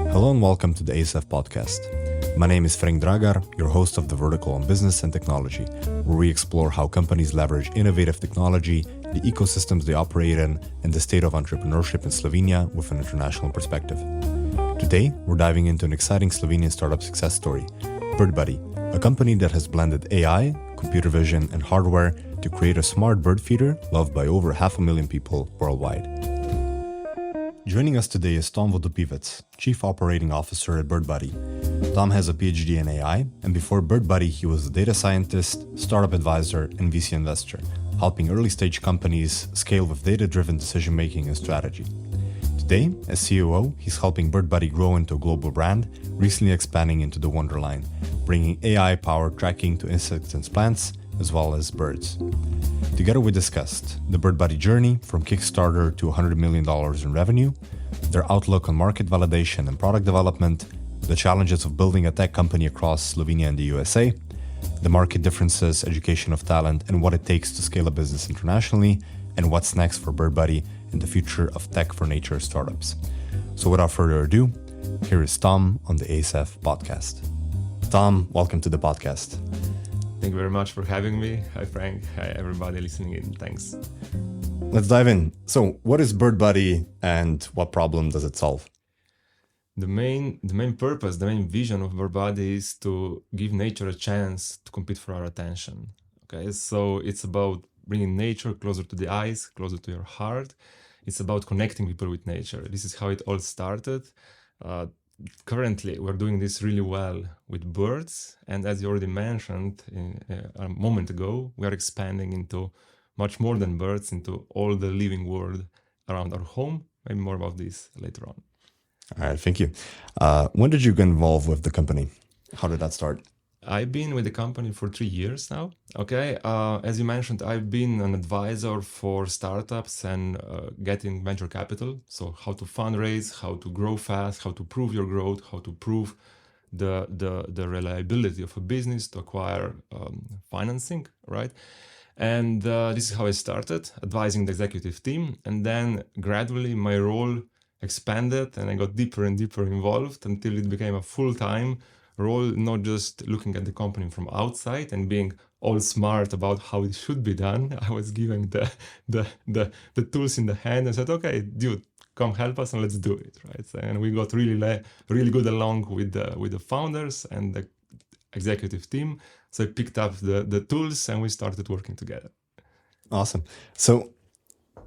Hello and welcome to the ASEF Podcast. My name is Frenk Dragar, your host of the vertical on business and technology, where we explore how companies leverage innovative technology, the ecosystems they operate in, and the state of entrepreneurship in Slovenia with an international perspective. Today, we're diving into an exciting Slovenian startup success story, BirdBuddy, a company that has blended AI, computer vision, and hardware to create a smart bird feeder loved by over 500,000 people worldwide. Joining us today is Tom Vodopivec, Chief Operating Officer at BirdBuddy. Tom has a PhD in AI, and before BirdBuddy, he was a data scientist, startup advisor, and VC investor, helping early-stage companies scale with data-driven decision-making and strategy. Today, as COO, he's helping BirdBuddy grow into a global brand, recently expanding into the Wonderline, bringing AI-powered tracking to insects and plants, as well as birds. Together we discussed the BirdBuddy journey from Kickstarter to $100 million in revenue, their outlook on market validation and product development, the challenges of building a tech company across Slovenia and the USA, the market differences, education of talent, and what it takes to scale a business internationally, and what's next for BirdBuddy and the future of tech for nature startups. So without further ado, here is Tom on the ASEF Podcast. Tom, welcome to the podcast. Thank you very much for having me. Hi, Frank. Hi, everybody listening in. Thanks. Let's dive in. So what is BirdBuddy and what problem does it solve? The main purpose, the main vision of BirdBuddy is to give nature a chance to compete for our attention. Okay, so it's about bringing nature closer to the eyes, closer to your heart. It's about connecting people with nature. This is how it all started. Currently, we're doing this really well with birds. And as you already mentioned a moment ago, we are expanding into much more than birds, into all the living world around our home. Maybe more about this later on. All right, thank you. When did you get involved with the company? How did that start? I've been with the company for 3 years now. Okay, as you mentioned, I've been an advisor for startups and getting venture capital. So how to fundraise, how to grow fast, how to prove your growth, how to prove the reliability of a business to acquire financing, right? And this is how I started, advising the executive team. And then gradually my role expanded and I got deeper and deeper involved until it became a full-time role, not just looking at the company from outside and being all smart about how it should be done. I was given the tools in the hand and said, okay, dude, come help us and let's do it, right? And we got really good along with the founders and the executive team. So I picked up the tools and we started working together. Awesome. So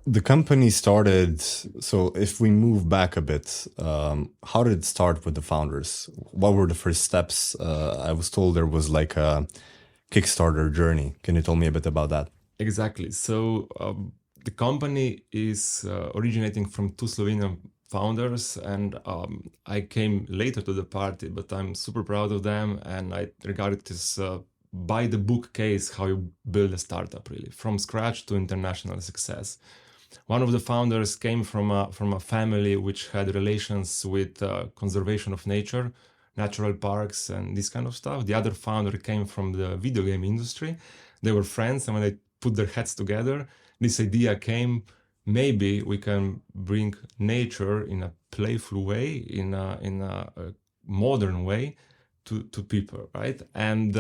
the company started, so if we move back a bit, how did it start with the founders? What were the first steps? I was told there was like a Kickstarter journey. Can you tell me a bit about that? Exactly. So the company is originating from two Slovenian founders, and I came later to the party, but I'm super proud of them, and I regard it as by the book case how you build a startup, really, from scratch to international success. One of the founders came from a family which had relations with conservation of nature, natural parks, and this kind of stuff. The other founder came from the video game industry. They were friends, and when they put their heads together, this idea came, maybe we can bring nature in a playful way, in a modern way to people, right? And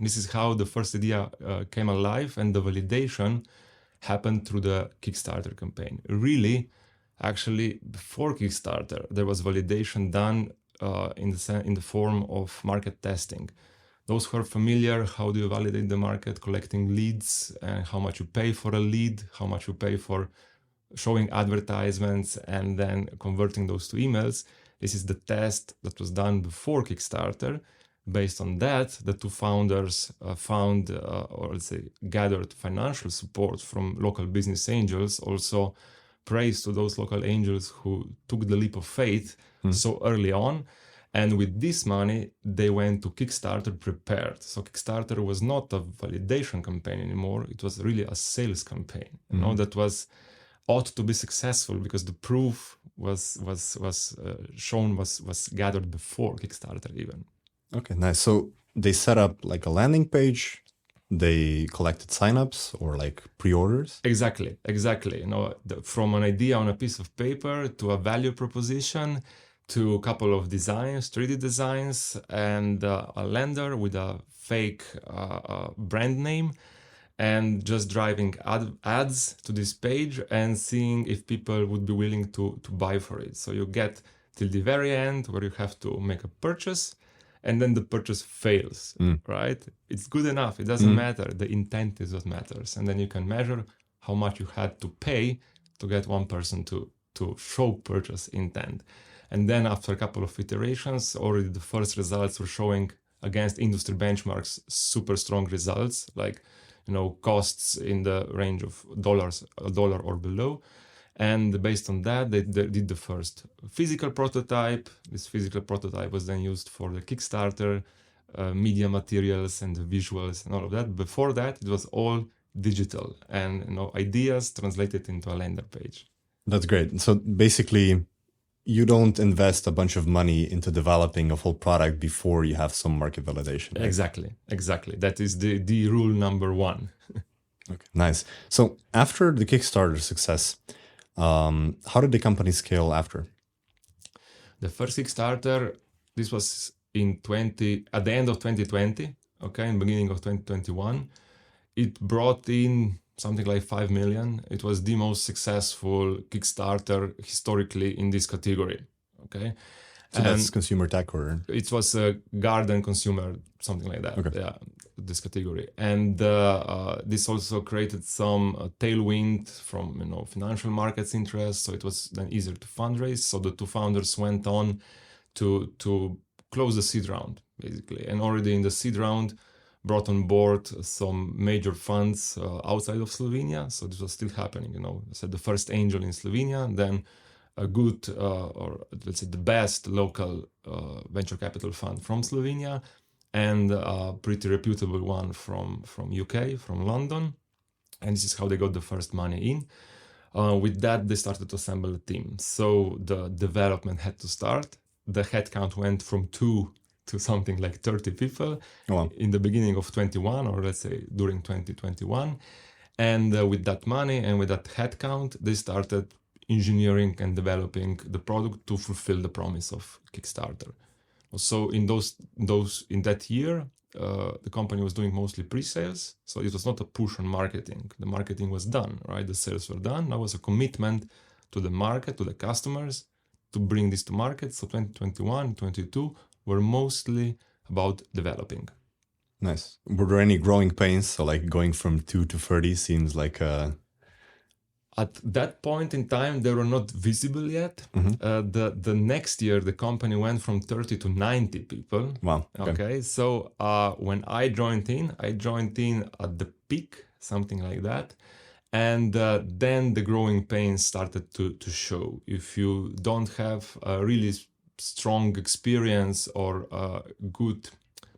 this is how the first idea came alive, and the validation happened through the Kickstarter campaign. Really, actually, before Kickstarter, there was validation done in the form of market testing. Those who are familiar, how do you validate the market? Collecting leads, and how much you pay for a lead, how much you pay for showing advertisements, and then converting those to emails. This is the test that was done before Kickstarter. Based on that, the two founders found, or let's say, gathered financial support from local business angels. Also, praise to those local angels who took the leap of faith so early on. And with this money, they went to Kickstarter prepared. So Kickstarter was not a validation campaign anymore. It was really a sales campaign, you know, that ought to be successful because the proof was gathered before Kickstarter even. Okay, nice. So they set up like a landing page they collected signups or like pre-orders? Exactly. From an idea on a piece of paper to a value proposition to a couple of designs, 3D designs, and a lender with a fake brand name, and just driving ads to this page and seeing if people would be willing to buy for it. So you get till the very end where you have to make a purchase, and then the purchase fails, right? It's good enough. It doesn't matter. The intent is what matters. And then you can measure how much you had to pay to get one person to show purchase intent. And then after a couple of iterations, already the first results were showing against industry benchmarks super strong results, like costs in the range of $1 or below. And based on that, they did the first physical prototype. This physical prototype was then used for the Kickstarter, media materials and the visuals and all of that. Before that, it was all digital and ideas translated into a landing page. That's great. So basically, you don't invest a bunch of money into developing a full product before you have some market validation. Right? Exactly. That is the rule number one. Okay, nice. So after the Kickstarter success, how did the company scale after? The first Kickstarter, this was at the end of 2020, okay, in the beginning of 2021. It brought in something like 5 million. It was the most successful Kickstarter historically in this category, okay? So that's consumer tech, or? It was a garden consumer, something like that. Okay. Yeah, this category. And this also created some tailwind from financial markets interest. So it was then easier to fundraise. So the two founders went on to close the seed round, basically. And already in the seed round, brought on board some major funds outside of Slovenia. So this was still happening, So the first angel in Slovenia, and then a good, or let's say the best local venture capital fund from Slovenia, and a pretty reputable one from UK, from London. And this is how they got the first money in. With that, they started to assemble a team. So the development had to start. The headcount went from 2 to something like 30 people in the beginning of 21, or let's say during 2021. And with that money and with that headcount, they started engineering and developing the product to fulfill the promise of Kickstarter. So in that year, the company was doing mostly pre-sales. So it was not a push on marketing. The marketing was done, right? The sales were done. That was a commitment to the market, to the customers, to bring this to market. So 2021, 2022 were mostly about developing. Nice. Were there any growing pains? So like going from 2 to 30 seems like At that point in time, they were not visible yet. The next year, the company went from 30 to 90 people. Wow. Okay. So when I joined in at the peak, something like that. And then the growing pains started to show. If you don't have a really strong experience or a good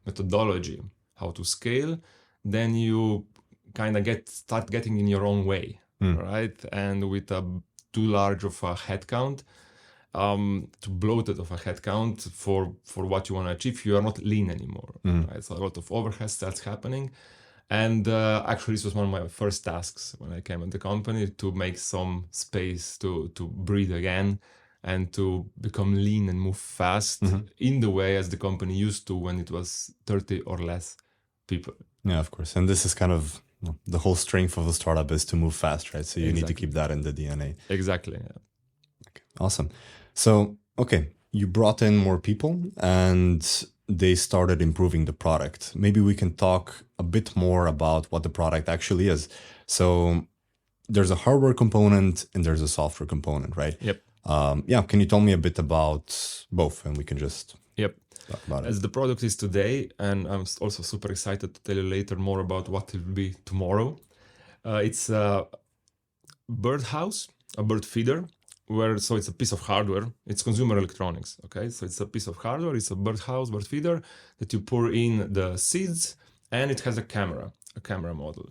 methodology how to scale, then you kind of start getting in your own way. Right, and with too large of a headcount, too bloated of a headcount for what you want to achieve, you are not lean anymore. Right, so a lot of overhead starts happening, and actually this was one of my first tasks when I came at the company, to make some space to breathe again and to become lean and move fast in the way as the company used to when it was 30 or less people. Yeah, of course, and this is kind of the whole strength of a startup is to move fast, right? So you need to keep that in the DNA. Exactly. Yeah. Okay, awesome. So, you brought in more people and they started improving the product. Maybe we can talk a bit more about what the product actually is. So there's a hardware component and there's a software component, right? Yep. Can you tell me a bit about both, and we can just... Yep. About as it. the product is today, and I'm also super excited to tell you later more about what it will be tomorrow. It's a birdhouse, a bird feeder, so it's a piece of hardware. It's consumer electronics, okay? So it's a piece of hardware, it's a birdhouse, bird feeder that you pour in the seeds, and it has a camera model.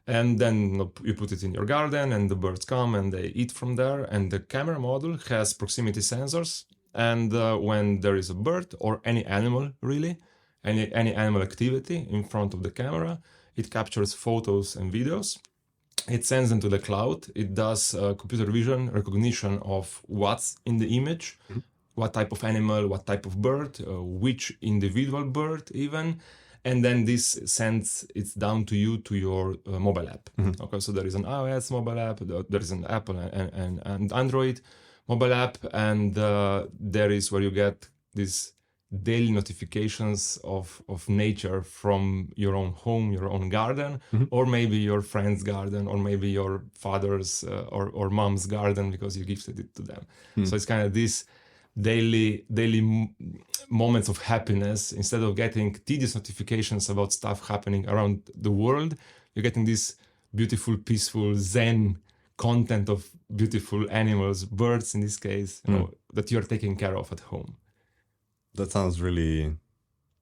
And then you put it in your garden and the birds come and they eat from there. And the camera model has proximity sensors. And when there is a bird or any animal, really, any animal activity in front of the camera, It captures photos and videos. It sends them to the cloud. It does computer vision recognition of what's in the image, what type of animal, what type of bird, which individual bird even. And then this sends it down to you to your mobile app. Okay, so there is an iOS mobile app, there is an Apple and Android mobile app, and there is where you get these daily notifications of nature from your own home, your own garden, or maybe your friend's garden, or maybe your father's or mom's garden because you gifted it to them. So it's kind of this daily moments of happiness. Instead of getting tedious notifications about stuff happening around the world, you're getting this beautiful, peaceful, zen content of beautiful animals, birds in this case, you know, that you're taking care of at home. That sounds really,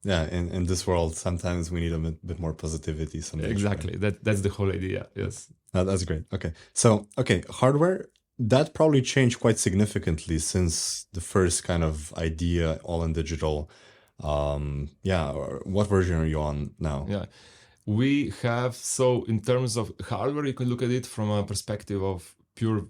in this world, sometimes we need a bit more positivity. Exactly. Right? That's the whole idea. Yes. That's great. Okay. So, hardware, that probably changed quite significantly since the first kind of idea, all in digital. What version are you on now? Yeah. We have, so in terms of hardware, you can look at it from a perspective of pure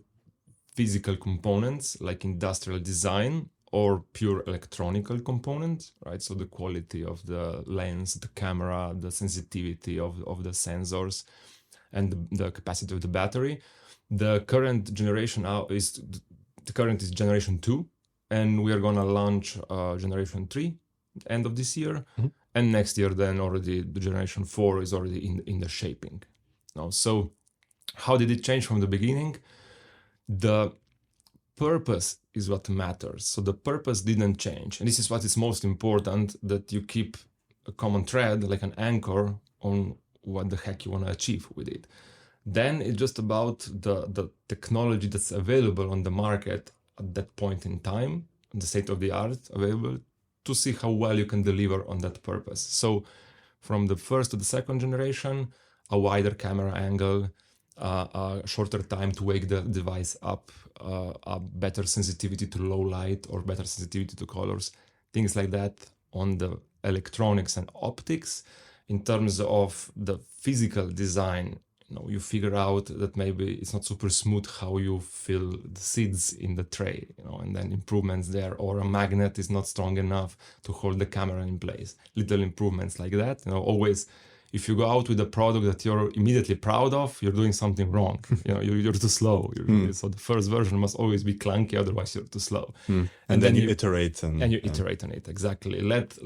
physical components like industrial design, or pure electronical components, right? So the quality of the lens, the camera, the sensitivity of the sensors, and the capacity of the battery. The current generation is generation 2, and we are gonna launch generation 3 end of this year, and next year then already the generation 4 is already in the shaping. Now, so how did it change from the beginning? The purpose is what matters. So the purpose didn't change. And this is what is most important, that you keep a common thread, like an anchor on what the heck you want to achieve with it. Then it's just about the technology that's available on the market at that point in time, the state of the art available, to see how well you can deliver on that purpose. So from the first to the second generation, a wider camera angle, a shorter time to wake the device up, a better sensitivity to low light or better sensitivity to colors, things like that on the electronics and optics. In terms of the physical design, you figure out that maybe it's not super smooth how you fill the seeds in the tray, and then improvements there, or a magnet is not strong enough to hold the camera in place. Little improvements like that, always. If you go out with a product that you're immediately proud of, you're doing something wrong. You're too slow. So the first version must always be clunky, otherwise you're too slow. And then you iterate. And you iterate on it, exactly. Let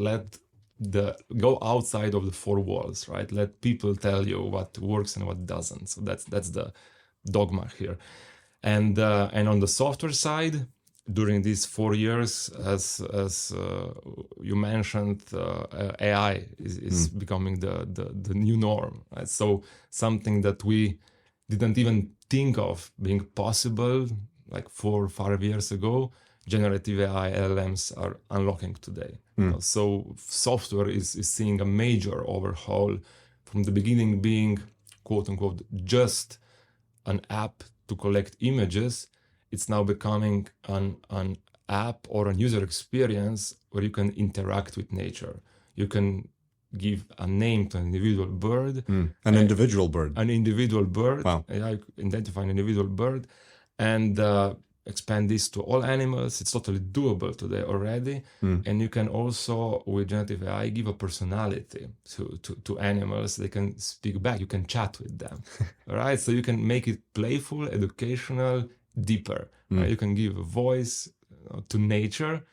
go outside of the four walls, right? Let people tell you what works and what doesn't. So that's the dogma here. And on the software side, during these 4 years, as you mentioned, AI is becoming the new norm. Right? So something that we didn't even think of being possible like 4 or 5 years ago, generative AI LLMs are unlocking today. So software is seeing a major overhaul, from the beginning being, quote unquote, just an app to collect images. It's now becoming an app or a user experience where you can interact with nature. You can give a name to an individual bird. An individual bird. An individual bird. Wow. Identify an individual bird and expand this to all animals. It's totally doable today already. And you can also, with generative AI, give a personality to animals. They can speak back. You can chat with them. All right. So you can make it playful, educational, deeper. Right? You can give a voice to nature,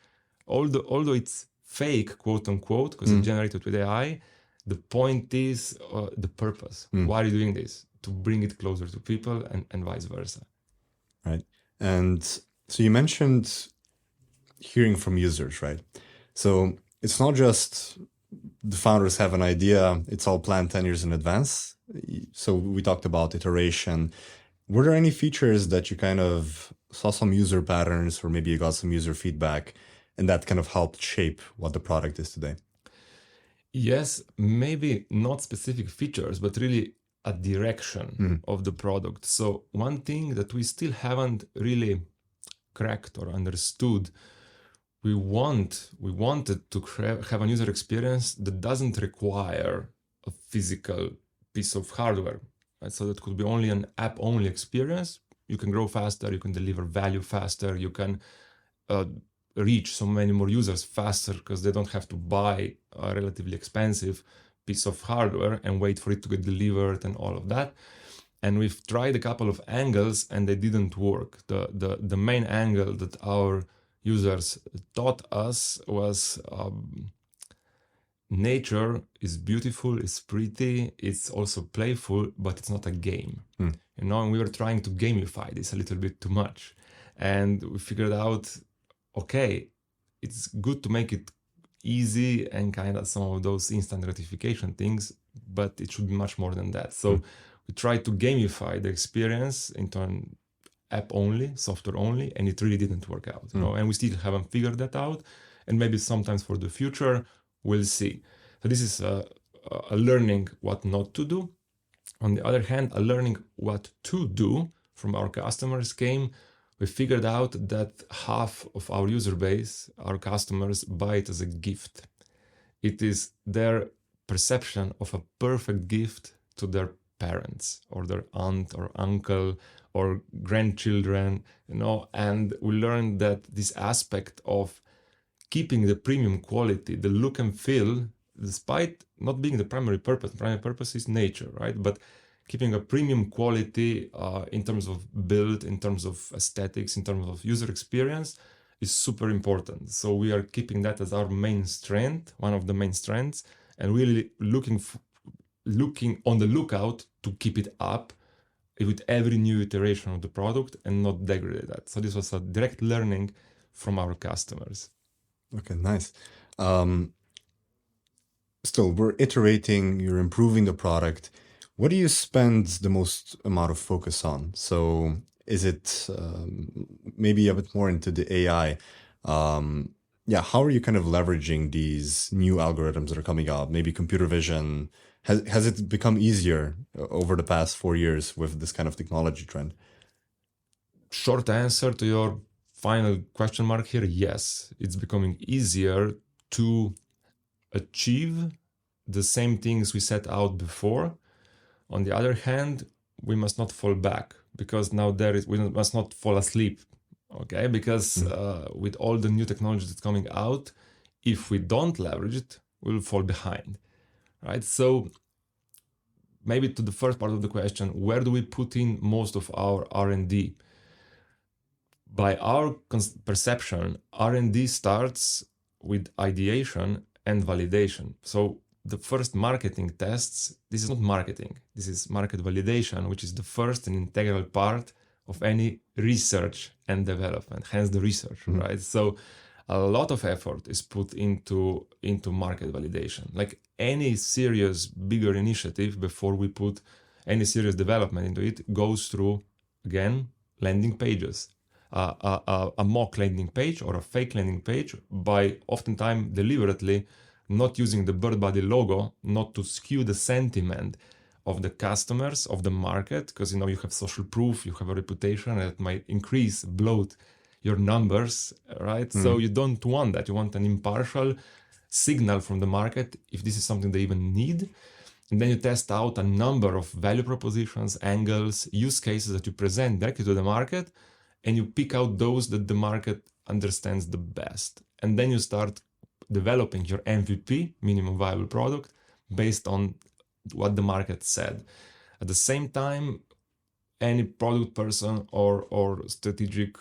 although it's fake, quote unquote, because it's generated with AI. The point is the purpose. Why are you doing this? To bring it closer to people and vice versa. Right. And so you mentioned hearing from users, right? So it's not just the founders have an idea, it's all planned 10 years in advance. So we talked about iteration. Were there any features that you kind of saw some user patterns, or maybe you got some user feedback, and that kind of helped shape what the product is today? Yes, maybe not specific features, but really a direction of the product. So one thing that we still haven't really cracked or understood, we wanted to have a user experience that doesn't require a physical piece of hardware. Right? So that could be only an app-only experience. You can grow faster, you can deliver value faster, you can reach so many more users faster because they don't have to buy a relatively expensive piece of hardware and wait for it to get delivered and all of that. And we've tried a couple of angles and they didn't work. The main angle that our users taught us was nature is beautiful, it's pretty, it's also playful, but it's not a game. And we were trying to gamify this a little bit too much. And we figured out, okay, it's good to make it easy and kind of some of those instant gratification things, but it should be much more than that. So we tried to gamify the experience into an app only, software only, and it really didn't work out. And we still haven't figured that out. And maybe sometimes for the future, we'll see. So this is a learning what not to do. On the other hand, a learning what to do from our customers came. We figured out that half of our user base, our customers, buy it as a gift. It is their perception of a perfect gift to their parents or their aunt or uncle or grandchildren, and we learned that this aspect of keeping the premium quality, the look and feel, despite not being the primary purpose is nature, right? But keeping a premium quality in terms of build, in terms of aesthetics, in terms of user experience is super important. So we are keeping that as our main strength, one of the main strengths, and really looking on the lookout to keep it up with every new iteration of the product and not degrade that. So this was a direct learning from our customers. Okay, nice. Still, we're iterating, you're improving the product. What do you spend the most amount of focus on? So is it maybe a bit more into the AI? How are you kind of leveraging these new algorithms that are coming out? Maybe computer vision. Has it become easier over the past 4 years with this kind of technology trend? Short answer to your final question mark here, yes. It's becoming easier to achieve the same things we set out before. On the other hand, we must not fall back because now we must not fall asleep, okay? Because with all the new technology that's coming out, if we don't leverage it, we'll fall behind, right? So maybe to the first part of the question, where do we put in most of our R&D? By our perception, R&D starts with ideation and validation. So the first marketing tests, this is not marketing, this is market validation, which is the first and integral part of any research and development, hence the research, right? So a lot of effort is put into market validation. Like any serious, bigger initiative, before we put any serious development into it, goes through, again, landing pages. A mock landing page or a fake landing page by oftentimes deliberately not using the bird body logo, not to skew the sentiment of the customers, of the market, because you have social proof, you have a reputation that might bloat your numbers, right? So you don't want that. You want an impartial signal from the market if this is something they even need. And then you test out a number of value propositions, angles, use cases that you present directly to the market, and you pick out those that the market understands the best. And then you start developing your MVP, minimum viable product, based on what the market said. At the same time, any product person or strategic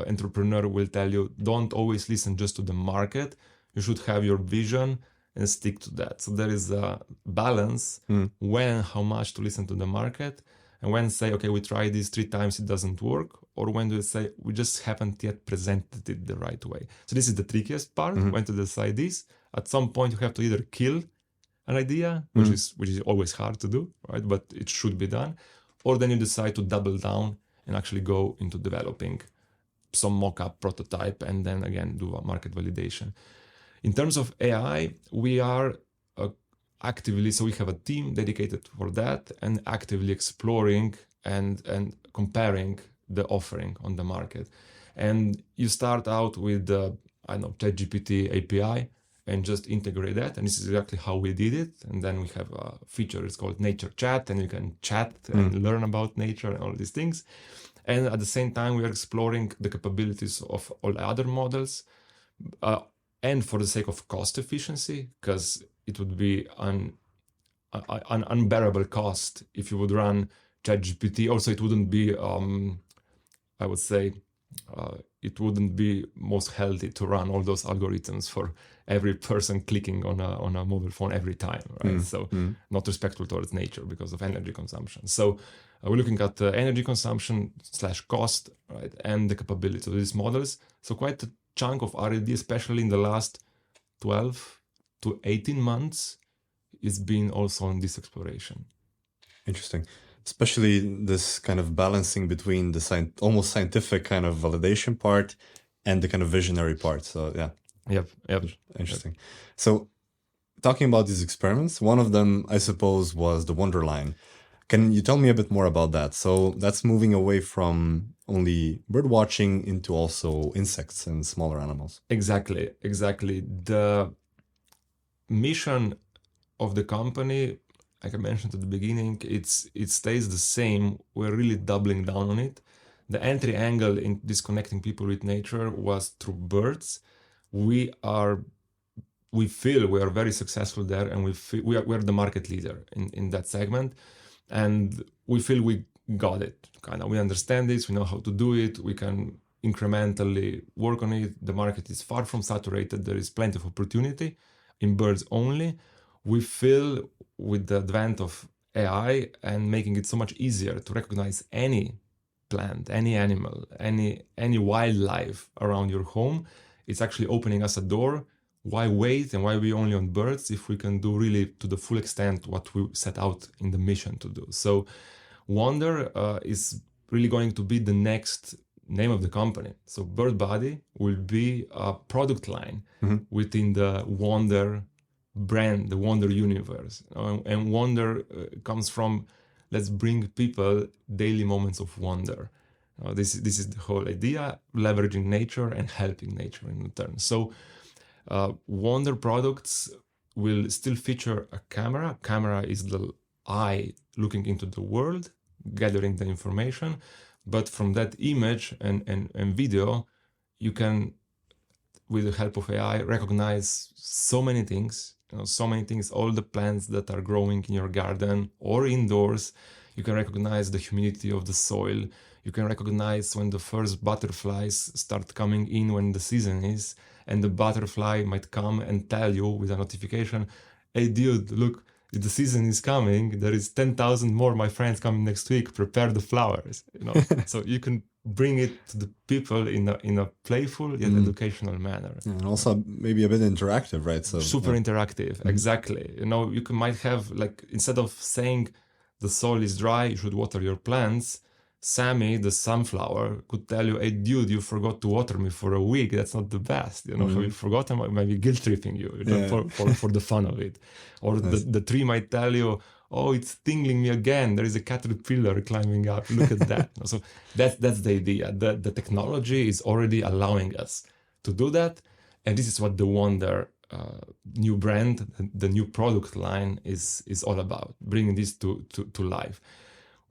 entrepreneur will tell you, don't always listen just to the market. You should have your vision and stick to that. So there is a balance when, how much to listen to the market, and when say, okay, we tried this 3 times, it doesn't work, or when we say, we just haven't yet presented it the right way. So this is the trickiest part, when to decide this. At some point, you have to either kill an idea, which is always hard to do, right? But it should be done. Or then you decide to double down and actually go into developing some mock-up prototype and then again do a market validation. In terms of AI, we are actively, so we have a team dedicated for that and actively exploring and comparing the offering on the market. And you start out with the, ChatGPT API, and just integrate that. And this is exactly how we did it. And then we have a feature, it's called Nature Chat, and you can chat and learn about nature and all these things. And at the same time, we are exploring the capabilities of all other models, and for the sake of cost efficiency, because it would be an unbearable cost if you would run ChatGPT. Also, it wouldn't be, I would say, it wouldn't be most healthy to run all those algorithms for every person clicking on a mobile phone every time, right? So not respectful towards nature because of energy consumption. So we're looking at energy consumption / cost, right, and the capability of these models. So quite a chunk of R&D, especially in the last 12 to 18 months, is been also on this exploration. Interesting. Especially this kind of balancing between the almost scientific kind of validation part and the kind of visionary part. So yeah. Yep. Interesting. So talking about these experiments, one of them, I suppose, was the Wonderline. Can you tell me a bit more about that? So that's moving away from only bird watching into also insects and smaller animals. Exactly. The mission of the company, like I mentioned at the beginning, it stays the same. We're really doubling down on it. The entry angle in disconnecting people with nature was through birds. We feel we are very successful there, and we're the market leader in that segment, and we feel we got it. Kind of, we understand this. We know how to do it. We can incrementally work on it. The market is far from saturated. There is plenty of opportunity in birds only. We feel with the advent of AI and making it so much easier to recognize any plant, any animal, any wildlife around your home, it's actually opening us a door. Why wait and why we only on birds if we can do really to the full extent what we set out in the mission to do? So Wonder is really going to be the next name of the company. So Bird Body will be a product line within the Wonder brand, the Wonder universe. And wonder comes from, let's bring people daily moments of wonder. This is the whole idea, leveraging nature and helping nature in return. So Wonder products will still feature a camera. Camera is the eye looking into the world, gathering the information. But from that image and video, you can, with the help of AI, recognize so many things, all the plants that are growing in your garden or indoors. You can recognize the humidity of the soil. You can recognize when the first butterflies start coming in when the season is, and the butterfly might come and tell you with a notification, hey dude, look, the season is coming. There is 10,000 more my friends coming next week. Prepare the flowers. So you can bring it to the people in a playful yet educational manner. And also maybe a bit interactive, right? So super interactive, exactly. You might have, like, instead of saying the soil is dry, you should water your plants, Sammy, the sunflower, could tell you, hey dude, you forgot to water me for a week. That's not the best. Have you forgotten? Maybe guilt tripping you, for the fun of it. Or the tree might tell you, oh, it's tingling me again. There is a caterpillar climbing up. Look at that. So that's the idea. The technology is already allowing us to do that. And this is what the Wonder new brand, the new product line is all about, bringing this to life.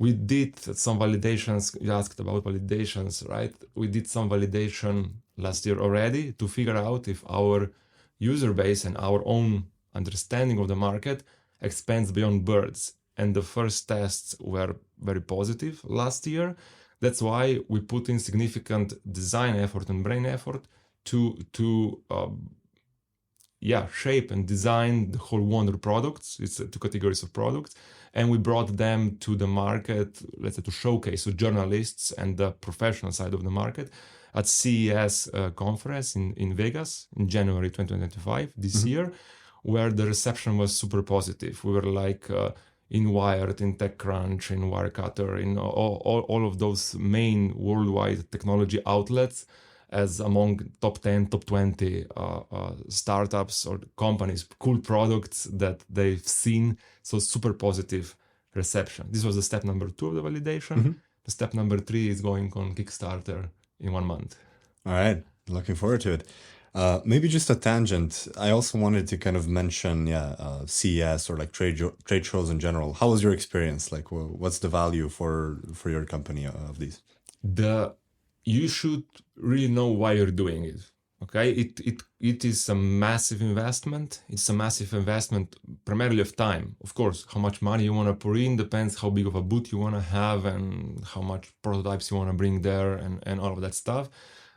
We did some validations. You asked about validations, right? We did some validation last year already to figure out if our user base and our own understanding of the market expands beyond birds. And the first tests were very positive last year. That's why we put in significant design effort and brain effort to shape and design the whole Wonder products. It's 2 categories of products. And we brought them to the market, let's say, to showcase to journalists and the professional side of the market at CES conference in Vegas in January 2025 this year, where the reception was super positive. We were like in Wired, in TechCrunch, in Wirecutter, in all of those main worldwide technology outlets as among top 10, top 20 startups or companies, cool products that they've seen. So super positive reception. This was the step number 2 of the validation. The step number 3 is going on Kickstarter in 1 month. All right. Looking forward to it. Maybe just a tangent. I also wanted to kind of mention, CES or like trade shows in general. How was your experience? Like, what's the value for your company of these? You should really know why you're doing it. Okay, it is a massive investment. It's a massive investment, primarily of time. Of course, how much money you want to put in depends how big of a booth you want to have and how much prototypes you want to bring there and all of that stuff.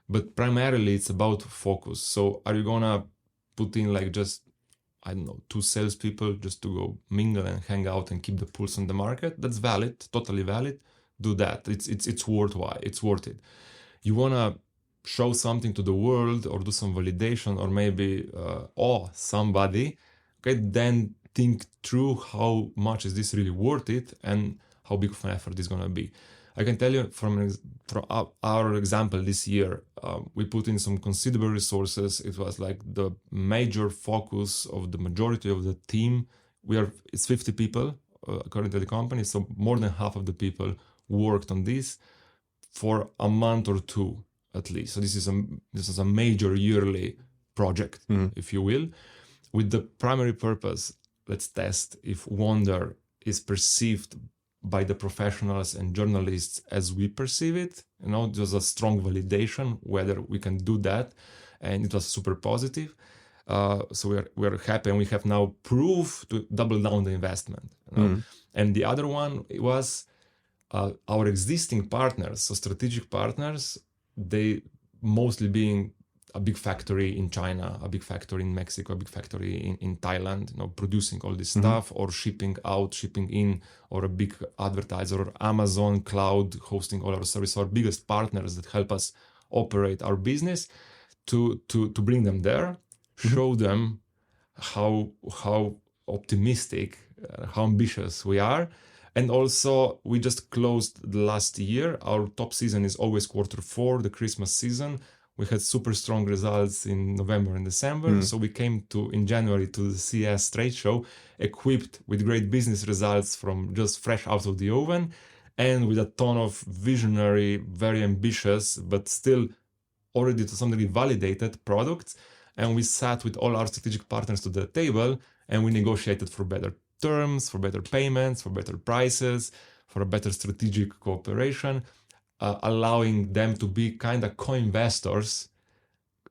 But primarily, it's about focus. So, are you gonna put in like just, I don't know, 2 salespeople just to go mingle and hang out and keep the pulse on the market? That's valid, totally valid. Do that. It's worthwhile. It's worth it. You wanna show something to the world or do some validation or maybe awe somebody, okay, then think through how much is this really worth it and how big of an effort it's going to be. I can tell you from our example this year, we put in some considerable resources. It was like the major focus of the majority of the team. It's 50 people according to the company, so more than half of the people worked on this for a month or two at least. So this is a major yearly project, if you will, with the primary purpose, let's test if Wonder is perceived by the professionals and journalists as we perceive it. Just a strong validation whether we can do that, and it was super positive. So we're happy, and we have now proof to double down the investment. And the other one was our existing partners, so strategic partners. They mostly being a big factory in China, a big factory in Mexico, a big factory in Thailand, producing all this stuff, or shipping out, shipping in, or a big advertiser, or Amazon Cloud hosting all our services, our biggest partners that help us operate our business, to bring them there, show them how optimistic, how ambitious we are. And also, we just closed the last year. Our top season is always Q4, the Christmas season. We had super strong results in November and December. So we came in January to the CES trade show equipped with great business results from just fresh out of the oven, and with a ton of visionary, very ambitious, but still already to some degree validated products. And we sat with all our strategic partners to the table, and we negotiated for better terms, for better payments, for better prices, for a better strategic cooperation, allowing them to be kind of co-investors,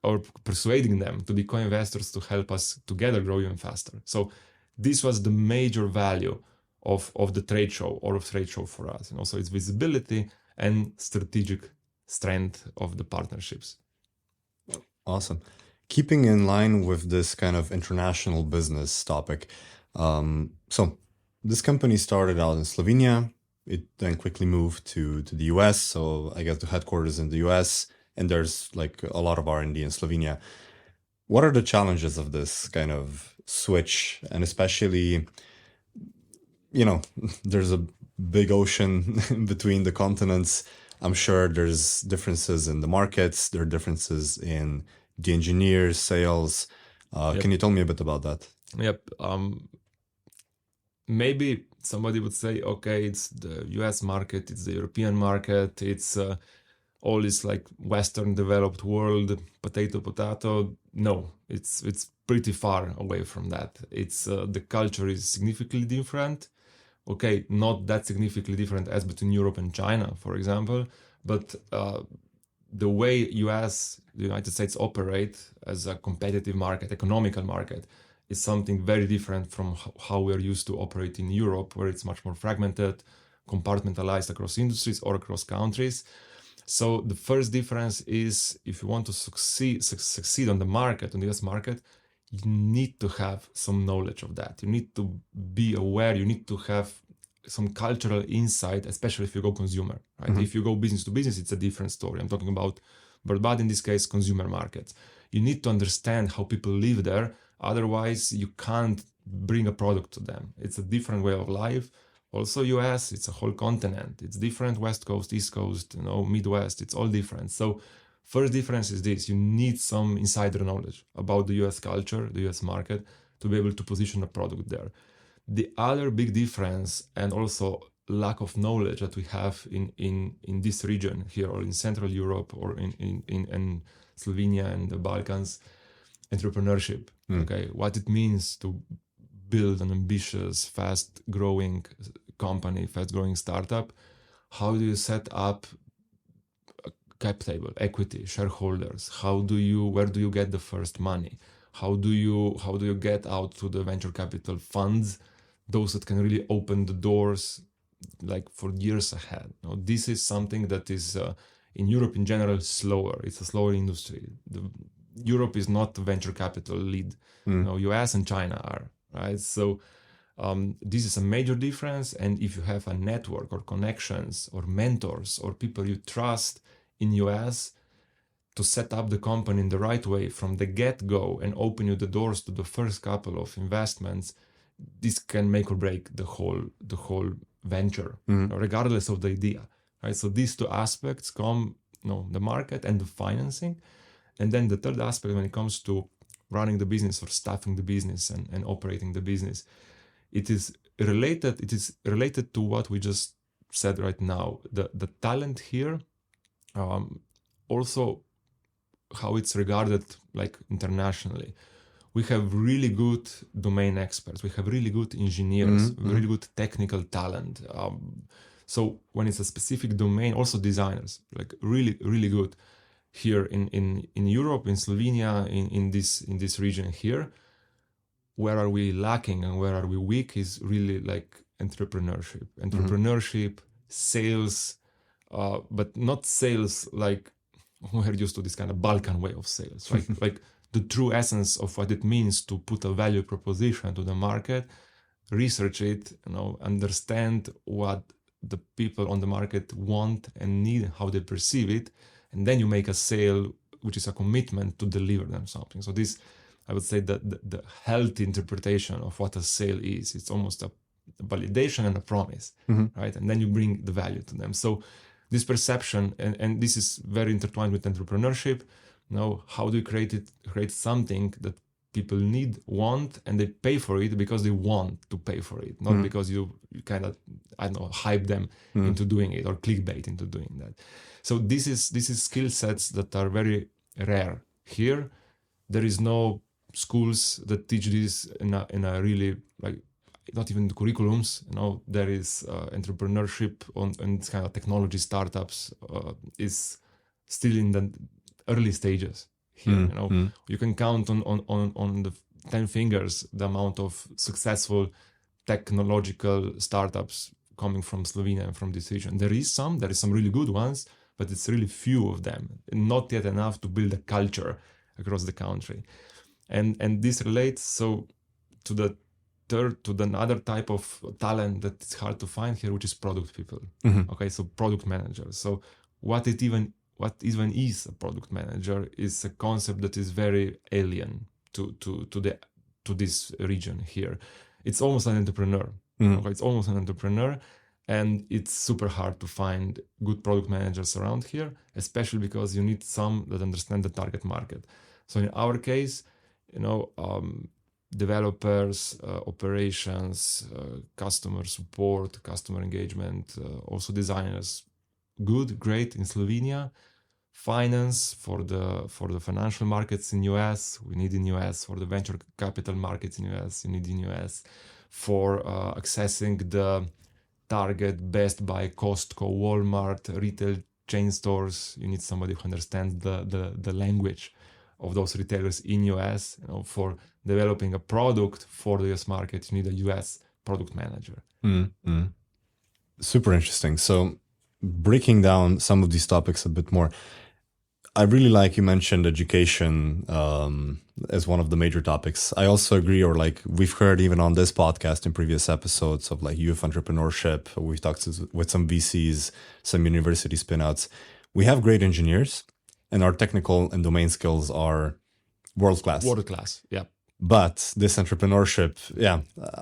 or persuading them to be co-investors to help us together grow even faster. So this was the major value of the trade show, or of trade show for us, and also its visibility and strategic strength of the partnerships. Awesome. Keeping in line with this kind of international business topic, so this company started out in Slovenia. It then quickly moved to the US. So I guess the headquarters in the US, and there's like a lot of R&D in Slovenia. What are the challenges of this kind of switch? And especially, there's a big ocean between the continents. I'm sure there's differences in the markets. There are differences in the engineers, sales. Can you tell me a bit about that? Yep. Maybe somebody would say, okay, it's the US market, it's the European market, it's all this like Western developed world, potato. No, it's pretty far away from that. It's the culture is significantly different. Okay, not that significantly different as between Europe and China, for example, but the way the United States operate as a competitive market, economical market, is something very different from how we are used to operate in Europe, where it's much more fragmented, compartmentalized across industries or across countries. So the first difference is, if you want to succeed on the market, on the US market, you need to have some knowledge of that. You need to be aware, you need to have some cultural insight, especially if you go consumer, right? If you go business to business, it's a different story. I'm talking about, but in this case, consumer markets. You need to understand how people live there. Otherwise, you can't bring a product to them. It's a different way of life. Also, US, it's a whole continent. It's different, West Coast, East Coast, Midwest, it's all different. So first difference is this: you need some insider knowledge about the US culture, the US market, to be able to position a product there. The other big difference, and also lack of knowledge that we have in this region here, or in Central Europe, or in Slovenia and the Balkans, entrepreneurship. Okay, what it means to build an ambitious, fast-growing company, fast-growing startup. How do you set up a cap table, equity, shareholders? Where do you get the first money? How do you get out to the venture capital funds, those that can really open the doors like for years ahead? Now, this is something that is in Europe in general slower. It's a slower industry. Europe is not venture capital lead. US and China are, right? So this is a major difference. And if you have a network or connections or mentors or people you trust in US to set up the company in the right way from the get-go and open you the doors to the first couple of investments, this can make or break the whole venture, regardless of the idea, right? So these two aspects come, the market and the financing. And then the third aspect, when it comes to running the business or staffing the business and operating the business, it is related to what we just said right now. The talent here, also how it's regarded like internationally. We have really good domain experts. We have really good engineers, really good technical talent. So when it's a specific domain, also designers, like really, really good here in Europe, in Slovenia, in this region here. Where are we lacking and where are we weak is really like entrepreneurship, sales, but not sales like we're used to this kind of Balkan way of sales, right? Like the true essence of what it means to put a value proposition to the market, research it, understand what the people on the market want and need, how they perceive it, and then you make a sale, which is a commitment to deliver them something. So this, I would say that the healthy interpretation of what a sale is, it's almost a validation and a promise, right? And then you bring the value to them. So this perception, and this is very intertwined with entrepreneurship. How do you create something that people want, and they pay for it because they want to pay for it, not because you kind of, hype them into doing it or clickbait into doing that. So this is skill sets that are very rare here. There is no schools that teach this in a really, like, not even the curriculums. There is entrepreneurship and kind of technology startups is still in the early stages here. You can count on the 10 fingers the amount of successful technological startups coming from Slovenia and from this region. There is some really good ones, but it's really few of them, not yet enough to build a culture across the country. And this relates so to another type of talent that is hard to find here, which is product people. Okay, so product managers. So what even is a product manager is a concept that is very alien to this region here. It's almost an entrepreneur. Okay, it's almost an entrepreneur, and it's super hard to find good product managers around here, especially because you need some that understand the target market. So in our case, developers, operations, customer support, customer engagement, also designers, great in Slovenia. Finance for the financial markets in US, we need in US. For the venture capital markets in US, you need in US. For accessing the Target, Best Buy, Costco, Walmart, retail chain stores, you need somebody who understands the language of those retailers in US. For developing a product for the US market, you need a US product manager. Super interesting. So breaking down some of these topics a bit more, I really like you mentioned education as one of the major topics. I also agree, or like we've heard even on this podcast in previous episodes of like youth entrepreneurship. We've talked with some VCs, some university spinouts. We have great engineers and our technical and domain skills are world class. World class, yeah. But this entrepreneurship,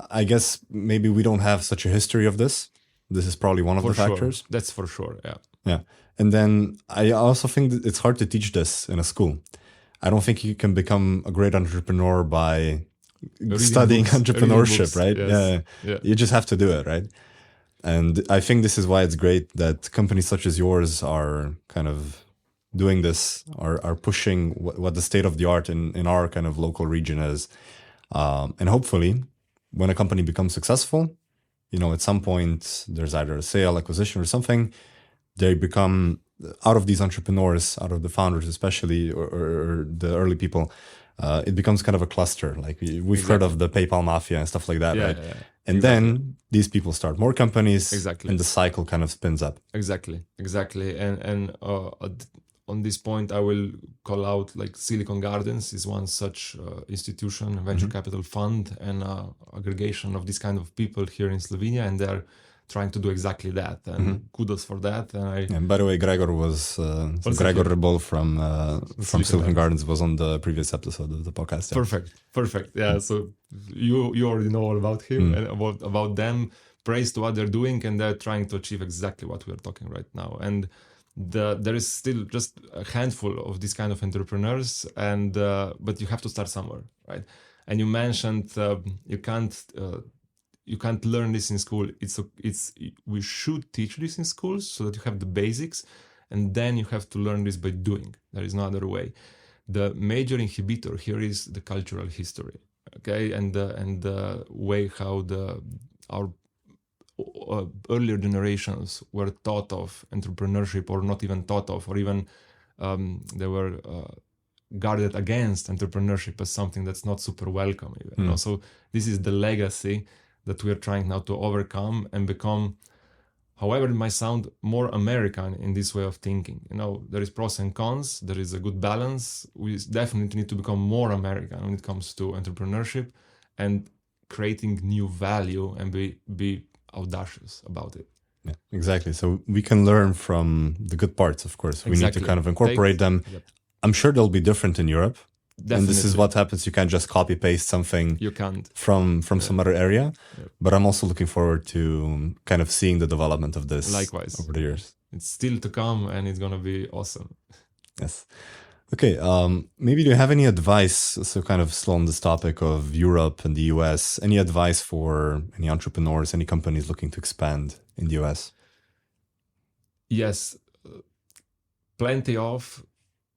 I guess maybe we don't have such a history of this. This is probably one of the factors. That's for sure, yeah. Yeah. And then I also think that it's hard to teach this in a school. I don't think you can become a great entrepreneur by studying entrepreneurship, right? Yes. Yeah. You just have to do it, right? And I think this is why it's great that companies such as yours are kind of doing this are pushing what the state of the art in our kind of local region is. And hopefully, when a company becomes successful, at some point, there's either a sale, acquisition, or something, they become, out of these entrepreneurs, out of the founders especially, or the early people, it becomes kind of a cluster. Like we've heard of the PayPal mafia and stuff like that, right? Yeah. And then these people start more companies, Exactly. and the cycle kind of spins up. Exactly. And on this point, I will call out like Silicon Gardens is one such institution, a venture capital fund, and aggregation of this kind of people here in Slovenia, and they're trying to do exactly that. And kudos for that. And by the way, Gregor was Gregor Rebol from Silicon Gardens was on the previous episode of the podcast. Yeah. Perfect. Yeah. So you already know all about him and about them. Praise to what they're doing, and they're trying to achieve exactly what we're talking right now. And there is still just a handful of these kind of entrepreneurs, and but you have to start somewhere, right? And you mentioned you can't learn this in school. We should teach this in schools so that you have the basics, and then you have to learn this by doing. There is no other way. The major inhibitor here is the cultural history, okay, and the way how our earlier generations were taught of entrepreneurship, or not even taught of, or even they were guarded against entrepreneurship as something that's not super welcome even. So this is the legacy that we are trying now to overcome and become, however it might sound, more American in this way of thinking. There is pros and cons, there is a good balance. We definitely need to become more American when it comes to entrepreneurship and creating new value and be audacious about it. Yeah, exactly. So we can learn from the good parts, of course. We need to kind of incorporate them. Yep. I'm sure they'll be different in Europe. Definitely. And this is what happens. You can't just copy paste something you can't from some other area. Yep. But I'm also looking forward to kind of seeing the development of this likewise over the years. It's still to come, and it's going to be awesome. Yes. Okay, maybe do you have any advice, so kind of still on this topic of Europe and the US, any advice for any entrepreneurs, any companies looking to expand in the US? Yes, plenty of,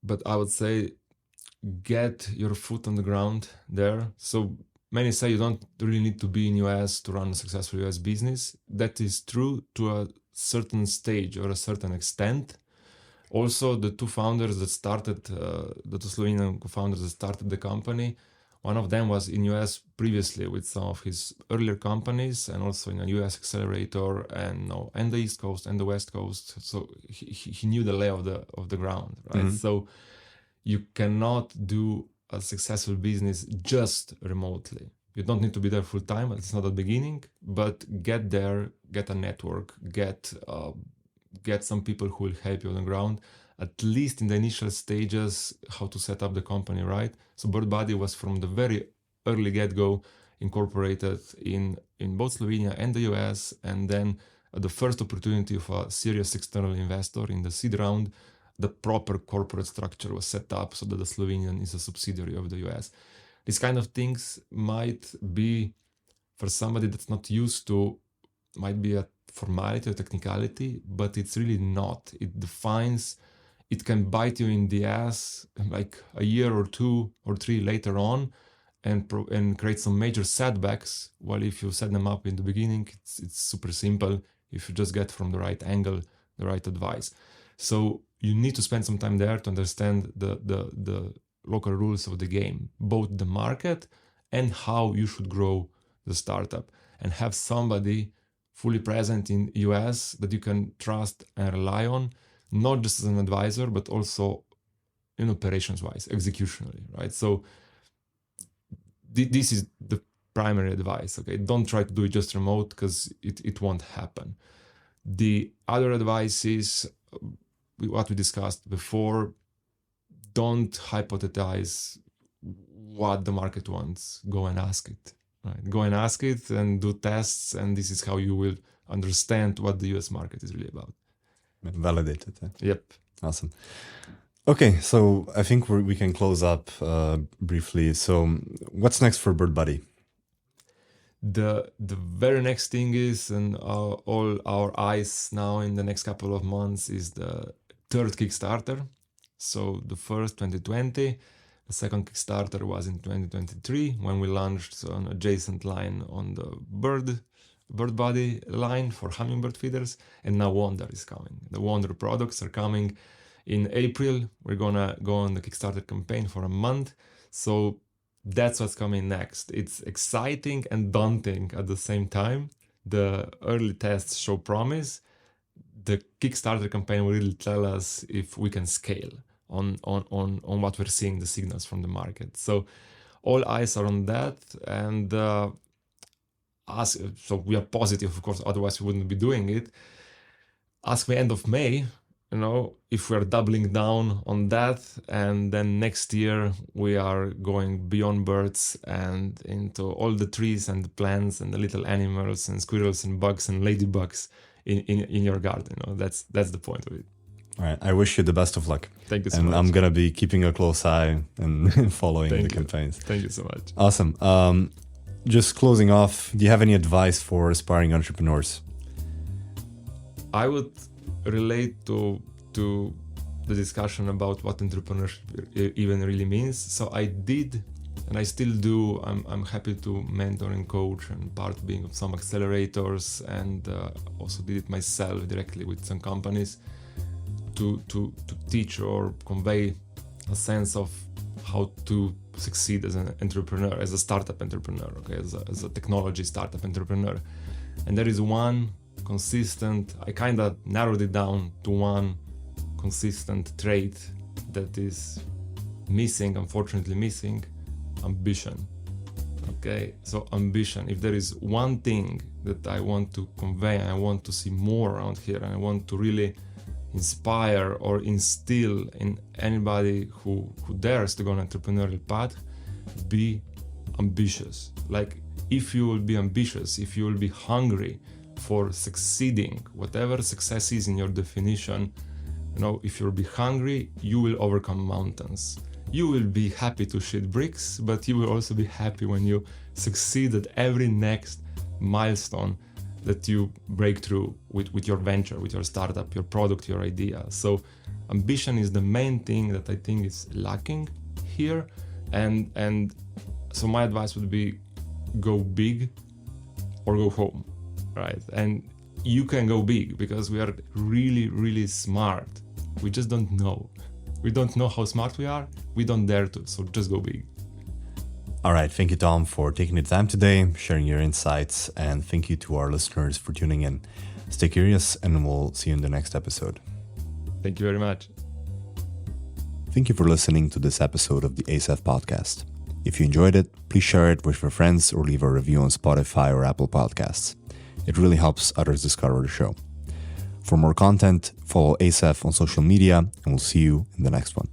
but I would say get your foot on the ground there. So many say you don't really need to be in US to run a successful US business. That is true to a certain stage or a certain extent. Also, the two founders that started, the two Slovenian co-founders that started the company, one of them was in US previously with some of his earlier companies, and also in a US accelerator, and the East Coast and the West Coast. So he knew the lay of the ground, right? So you cannot do a successful business just remotely. You don't need to be there full time. It's not at the beginning, but get there, get a network, get some people who will help you on the ground, at least in the initial stages, how to set up the company, right? So BirdBuddy was from the very early get-go incorporated in both Slovenia and the US, and then at the first opportunity of a serious external investor in the seed round, the proper corporate structure was set up so that the Slovenian is a subsidiary of the US. These kind of things might be, for somebody that's not used to, might be a formality or technicality, but it's really not. It can bite you in the ass like a year or 2 or 3 later on, and create some major setbacks. While if you set them up in the beginning, it's super simple if you just get from the right angle the right advice. So you need to spend some time there to understand the local rules of the game, both the market and how you should grow the startup, and have somebody fully present in US that you can trust and rely on, not just as an advisor, but also in operations-wise, executionally, right? So this is the primary advice, okay? Don't try to do it just remote, because it won't happen. The other advice is what we discussed before. Don't hypothesize what the market wants. Go and ask it. Right? Go and ask it and do tests, and this is how you will understand what the US market is really about. Validate it. Yep. Awesome. Okay, so I think we can close up briefly. So what's next for BirdBuddy? The very next thing is, and all our eyes now in the next couple of months, is the third Kickstarter. So the first 2020, the second Kickstarter was in 2023 when we launched an adjacent line on the bird body line for hummingbird feeders, and now Wonder is coming. The Wonder products are coming in April. We're gonna go on the Kickstarter campaign for a month. So that's what's coming next. It's exciting and daunting at the same time. The early tests show promise. The Kickstarter campaign will really tell us if we can scale on what we're seeing, the signals from the market. So all eyes are on that, and so we are positive, of course, otherwise we wouldn't be doing it. Ask me end of May, if we are doubling down on that, and then next year we are going beyond birds and into all the trees and the plants and the little animals and squirrels and bugs and ladybugs in your garden. That's the point of it. All right. I wish you the best of luck. Thank you so much. much. And I'm going to be keeping a close eye and following the campaigns. Thank you so much. Awesome. Just closing off, do you have any advice for aspiring entrepreneurs? I would relate to the discussion about what entrepreneurship even really means. So I did, and I still do, I'm happy to mentor and coach and part being of some accelerators, and also did it myself directly with some companies to teach or convey a sense of how to succeed as an entrepreneur, as a startup entrepreneur, okay, as a technology startup entrepreneur. And there is one consistent, I kind of narrowed it down to one consistent trait that is unfortunately missing: ambition. Okay, so ambition. If there is one thing that I want to convey, I want to see more around here, and I want to really inspire or instill in anybody who dares to go on an entrepreneurial path, be ambitious. Like, if you will be ambitious, if you will be hungry for succeeding, whatever success is in your definition, if you'll be hungry, you will overcome mountains. You will be happy to shed bricks, but you will also be happy when you succeed at every next milestone that you break through with your venture, with your startup, your product, your idea. So ambition is the main thing that I think is lacking here. And so my advice would be, go big or go home, right? And you can go big because we are really, really smart. We just don't know. We don't know how smart we are. We don't dare to, so just go big. All right. Thank you, Tom, for taking the time today, sharing your insights, and thank you to our listeners for tuning in. Stay curious, and we'll see you in the next episode. Thank you very much. Thank you for listening to this episode of the ASEF Podcast. If you enjoyed it, please share it with your friends or leave a review on Spotify or Apple Podcasts. It really helps others discover the show. For more content, follow ASEF on social media, and we'll see you in the next one.